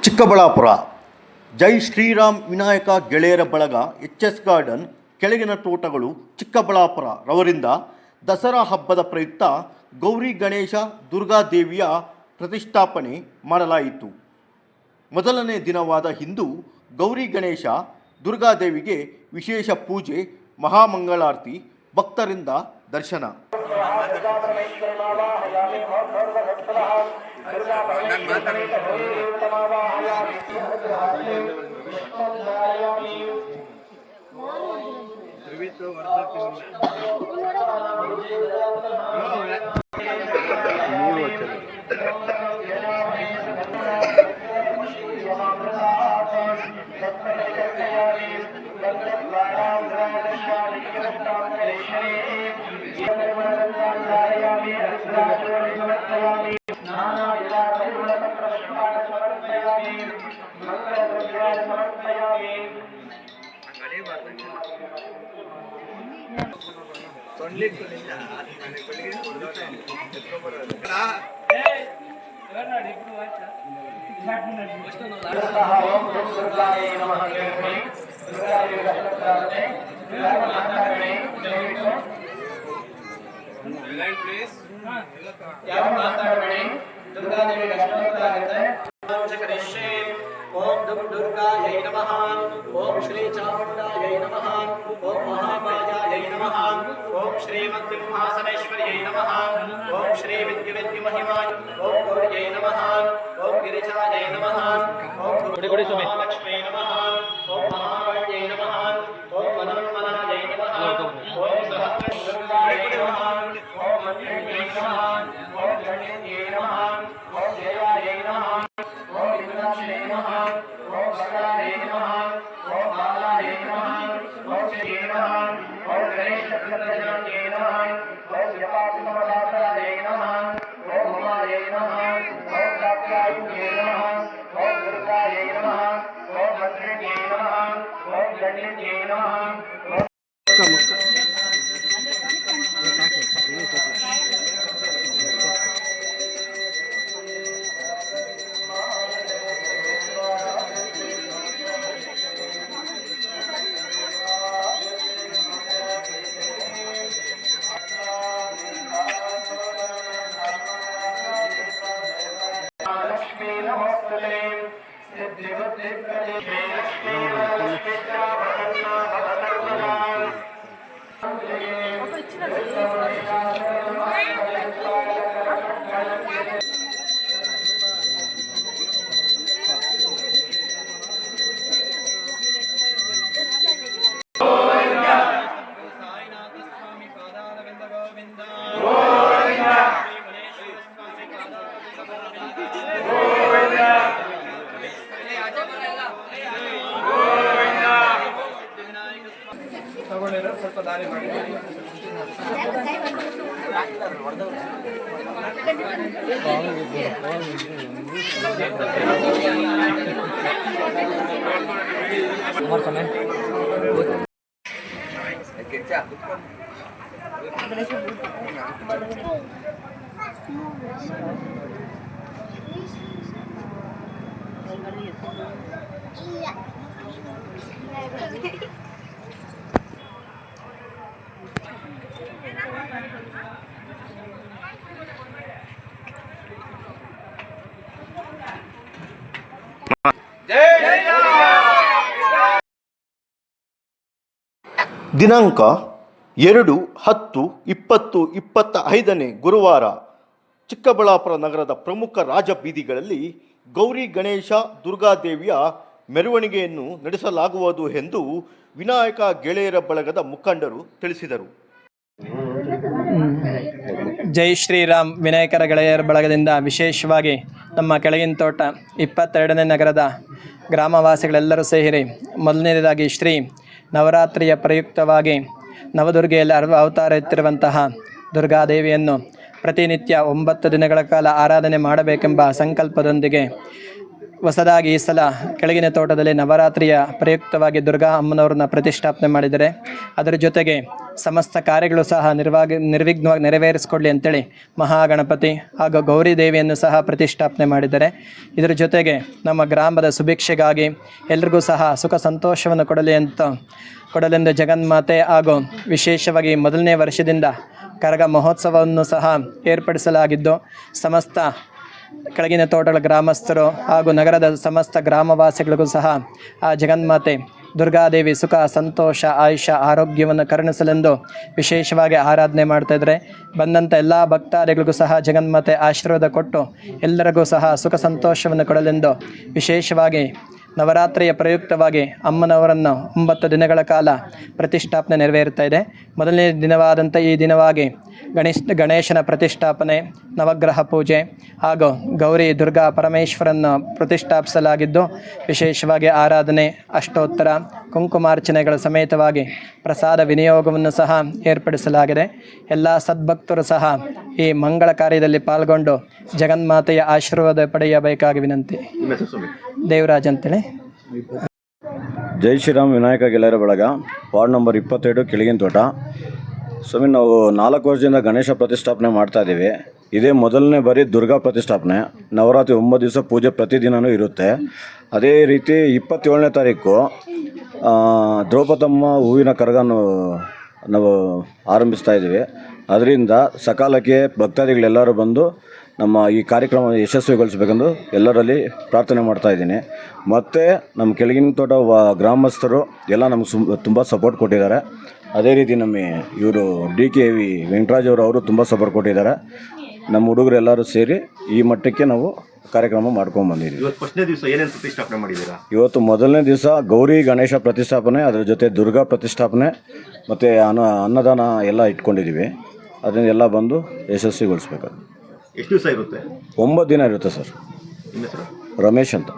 ಚಿಕ್ಕಬಳ್ಳಾಪುರ ಜೈ ಶ್ರೀರಾಮ್ ವಿನಾಯಕ ಗೆಳೆಯರ ಬಳಗ ಎಚ್.ಎಸ್. ಗಾರ್ಡನ್ ಕೆಳಗಿನ ತೋಟಗಳು ಚಿಕ್ಕಬಳ್ಳಾಪುರ ರವರಿಂದ ದಸರಾ ಹಬ್ಬದ ಪ್ರಯುಕ್ತ ಗೌರಿ ಗಣೇಶ ದುರ್ಗಾದೇವಿಯ ಪ್ರತಿಷ್ಠಾಪನೆ ಮಾಡಲಾಯಿತು. ಮೊದಲನೇ ದಿನವಾದ ಇಂದು ಗೌರಿ ಗಣೇಶ ದುರ್ಗಾದೇವಿಗೆ ವಿಶೇಷ ಪೂಜೆ, ಮಹಾಮಂಗಳಾರತಿ, ಭಕ್ತರಿಂದ ದರ್ಶನ. ओम दुम दुर्गायै नमः। ओम श्री चामुण्डायै नमः। ओम महामायायै नमः। ओम श्रीमत्सिंहासनेश्वर्यै नमः। ओम श्री विद्युविद्युमहिमाय ओम गौर्यै नमः। ओम गिरिजायै नमः। ओम महालक्ष्म्यै नमः। ओम महाकाल्यै नमः। ओम मनन्मनायै नमः। ओम सहस्रदुर्गायै नमः। ओम मन्त्रिण्यै नमः। ओम गणेश्यै नमः। ओम देवायै नमः। ओम विघ्नाक्षयै नमः। ओम बलायै नमः। ओम बालायै नमः। ओम श्री नमः। ओम गणेश चतुर्थ्यायै नमः। ओम जपाकुसुमदासायै नमः। ओम उमायै नमः। ओम कात्यायन्यै नमः। ओम दुर्गायै नमः। ओम मन्त्रिण्यै नमः। ओम गणेश्यै नमः। ಸ್ವಲ್ಪ ದಾರಿ ಮಾಡಿ ದಿನಾಂಕ 2-10-20-25 ಗುರುವಾರ ಚಿಕ್ಕಬಳ್ಳಾಪುರ ನಗರದ ಪ್ರಮುಖ ರಾಜಬೀದಿಗಳಲ್ಲಿ ಗೌರಿ ಗಣೇಶ ದುರ್ಗಾದೇವಿಯ ಮೆರವಣಿಗೆಯನ್ನು ನಡೆಸಲಾಗುವುದು ಎಂದು ವಿನಾಯಕ ಗೆಳೆಯರ ಬಳಗದ ಮುಖಂಡರು ತಿಳಿಸಿದರು. ಜೈ ಶ್ರೀರಾಮ್ ವಿನಾಯಕರ ಗೆಳೆಯರ ಬಳಗದಿಂದ ವಿಶೇಷವಾಗಿ ನಮ್ಮ ಕೆಳಗಿನ ತೋಟ 22ನೇ ನಗರದ ಗ್ರಾಮವಾಸಿಗಳೆಲ್ಲರೂ ಸೇರಿ ಮೊದಲನೇದಾಗಿ ಶ್ರೀ ನವರಾತ್ರಿಯ ಪ್ರಯುಕ್ತವಾಗಿ ನವದುರ್ಗೆಯಲ್ಲಿ ಅವತಾರ ಎತ್ತಿರುವಂತಹ ದುರ್ಗಾದೇವಿಯನ್ನು ಪ್ರತಿನಿತ್ಯ 9 ದಿನಗಳ ಕಾಲ ಆರಾಧನೆ ಮಾಡಬೇಕೆಂಬ ಸಂಕಲ್ಪದೊಂದಿಗೆ ಹೊಸದಾಗಿ ಈ ಸಲ ಕೆಳಗಿನ ತೋಟದಲ್ಲಿ ನವರಾತ್ರಿಯ ಪ್ರಯುಕ್ತವಾಗಿ ದುರ್ಗಾ ಅಮ್ಮನವ್ರನ್ನ ಪ್ರತಿಷ್ಠಾಪನೆ ಮಾಡಿದ್ದಾರೆ. ಅದರ ಜೊತೆಗೆ ಸಮಸ್ತ ಕಾರ್ಯಗಳು ಸಹ ನಿರ್ವಿಘ್ನವಾಗಿ ನೆರವೇರಿಸಿಕೊಳ್ಳಿ ಅಂತೇಳಿ ಮಹಾಗಣಪತಿ ಹಾಗೂ ಗೌರಿ ದೇವಿಯನ್ನು ಸಹ ಪ್ರತಿಷ್ಠಾಪನೆ ಮಾಡಿದ್ದಾರೆ. ಇದರ ಜೊತೆಗೆ ನಮ್ಮ ಗ್ರಾಮದ ಸುಭಿಕ್ಷೆಗಾಗಿ ಎಲ್ರಿಗೂ ಸಹ ಸುಖ ಸಂತೋಷವನ್ನು ಕೊಡಲೆಂದು ಜಗನ್ಮಾತೆ ಹಾಗೂ ವಿಶೇಷವಾಗಿ ಮೊದಲನೇ ವರ್ಷದಿಂದ ಕರಗ ಮಹೋತ್ಸವವನ್ನು ಸಹ ಏರ್ಪಡಿಸಲಾಗಿದ್ದು, ಸಮಸ್ತ ಕೆಳಗಿನ ತೋಟಗಳ ಗ್ರಾಮಸ್ಥರು ಹಾಗೂ ನಗರದ ಸಮಸ್ತ ಗ್ರಾಮವಾಸಿಗಳಿಗೂ ಸಹ ಆ ಜಗನ್ಮಾತೆ ದುರ್ಗಾದೇವಿ ಸುಖ ಸಂತೋಷ ಆಯುಷ ಆರೋಗ್ಯವನ್ನು ಕರುಣಿಸಲೆಂದು ವಿಶೇಷವಾಗಿ ಆರಾಧನೆ ಮಾಡ್ತಾಯಿದ್ದಾರೆ. ಬಂದಂಥ ಎಲ್ಲ ಭಕ್ತಾದಿಗಳಿಗೂ ಸಹ ಜಗನ್ಮಾತೆ ಆಶೀರ್ವಾದ ಕೊಟ್ಟು ಎಲ್ಲರಿಗೂ ಸಹ ಸುಖ ಸಂತೋಷವನ್ನು ಕೊಡಲೆಂದು ವಿಶೇಷವಾಗಿ ನವರಾತ್ರಿಯ ಪ್ರಯುಕ್ತವಾಗಿ ಅಮ್ಮನವರನ್ನು 9 ದಿನಗಳ ಕಾಲ ಪ್ರತಿಷ್ಠಾಪನೆ ನೆರವೇರುತ್ತಾ ಇದೆ. ಮೊದಲನೇ ದಿನವಾದಂಥ ಈ ದಿನವಾಗಿ ಗಣೇಶನ ಪ್ರತಿಷ್ಠಾಪನೆ, ನವಗ್ರಹ ಪೂಜೆ ಹಾಗೂ ಗೌರಿ ದುರ್ಗಾ ಪರಮೇಶ್ವರನ್ನು ಪ್ರತಿಷ್ಠಾಪಿಸಲಾಗಿದ್ದು, ವಿಶೇಷವಾಗಿ ಆರಾಧನೆ, ಅಷ್ಟೋತ್ತರ, ಕುಂಕುಮಾರ್ಚನೆಗಳ ಸಮೇತವಾಗಿ ಪ್ರಸಾದ ವಿನಿಯೋಗವನ್ನು ಸಹ ಏರ್ಪಡಿಸಲಾಗಿದೆ. ಎಲ್ಲ ಸದ್ಭಕ್ತರು ಸಹ ಈ ಮಂಗಳ ಕಾರ್ಯದಲ್ಲಿ ಪಾಲ್ಗೊಂಡು ಜಗನ್ಮಾತೆಯ ಆಶೀರ್ವಾದ ಪಡೆಯಬೇಕಾಗಿ ವಿನಂತಿ. ದೇವರಾಜ್ ಅಂತೇಳಿ. ಜೈ ಶ್ರೀರಾಮ್ ವಿನಾಯಕ ಗೆಳೆಯರ ಬಳಗ, ವಾರ್ಡ್ ನಂಬರ್ 22, ಕೆಳಗಿನ ತೋಟ. ಸ್ವಾಮಿ, ನಾವು 4 ವರ್ಷದಿಂದ ಗಣೇಶ ಪ್ರತಿಷ್ಠಾಪನೆ ಮಾಡ್ತಾ ಇದ್ದೀವಿ. ಇದೇ ಮೊದಲನೇ ಬಾರಿ ದುರ್ಗಾ ಪ್ರತಿಷ್ಠಾಪನೆ. ನವರಾತ್ರಿ 9 ದಿವಸ ಪೂಜೆ ಪ್ರತಿದಿನವೂ ಇರುತ್ತೆ. ಅದೇ ರೀತಿ 27ನೇ ತಾರೀಕು ದ್ರೌಪದಮ್ಮ ಹೂವಿನ ಕರಗನ್ನು ನಾವು ಆರಂಭಿಸ್ತಾ ಇದ್ದೀವಿ. ಅದರಿಂದ ಸಕಾಲಕ್ಕೆ ಭಕ್ತಾದಿಗಳೆಲ್ಲರೂ ಬಂದು ನಮ್ಮ ಈ ಕಾರ್ಯಕ್ರಮ ಯಶಸ್ವಿಗೊಳಿಸಬೇಕೆಂದು ಎಲ್ಲರಲ್ಲಿ ಪ್ರಾರ್ಥನೆ ಮಾಡ್ತಾ ಇದ್ದೀನಿ. ಮತ್ತು ನಮ್ಮ ಕೆಳಗಿನ ತೋಟ ಗ್ರಾಮಸ್ಥರು ಎಲ್ಲ ನಮಗೆ ತುಂಬ ಸಪೋರ್ಟ್ ಕೊಟ್ಟಿದ್ದಾರೆ. ಅದೇ ರೀತಿ ನಮ್ಮ ಇವರು DKV ವೆಂಕಟರಾಜ್ ಅವರು ತುಂಬ ಸಪೋರ್ಟ್ ಕೊಟ್ಟಿದ್ದಾರೆ. ನಮ್ಮ ಹುಡುಗರು ಎಲ್ಲರೂ ಸೇರಿ ಈ ಮಟ್ಟಕ್ಕೆ ನಾವು ಕಾರ್ಯಕ್ರಮ ಮಾಡ್ಕೊಂಡ್ಬಂದಿದ್ದೀವಿ. ಇವತ್ತು ಫಸ್ಟ್ನೇ ದಿವಸ ಏನೇನು ಪ್ರತಿಷ್ಠಾಪನೆ ಮಾಡಿದ್ದೀರಾ? ಇವತ್ತು ಮೊದಲನೇ ದಿವಸ ಗೌರಿ ಗಣೇಶ ಪ್ರತಿಷ್ಠಾಪನೆ, ಅದರ ಜೊತೆ ದುರ್ಗಾ ಪ್ರತಿಷ್ಠಾಪನೆ ಮತ್ತು ಅನ್ನದಾನ ಎಲ್ಲ ಇಟ್ಕೊಂಡಿದ್ದೀವಿ. ಅದನ್ನೆಲ್ಲ ಬಂದು ಯಶಸ್ವಿಗೊಳಿಸ್ಬೇಕು. ಎಷ್ಟು ದಿವಸ ಇರುತ್ತೆ? 9 ದಿನ ಇರುತ್ತೆ ಸರ್. ನಿಮ್ಮ ಹೆಸರು? ರಮೇಶ್ ಅಂತ.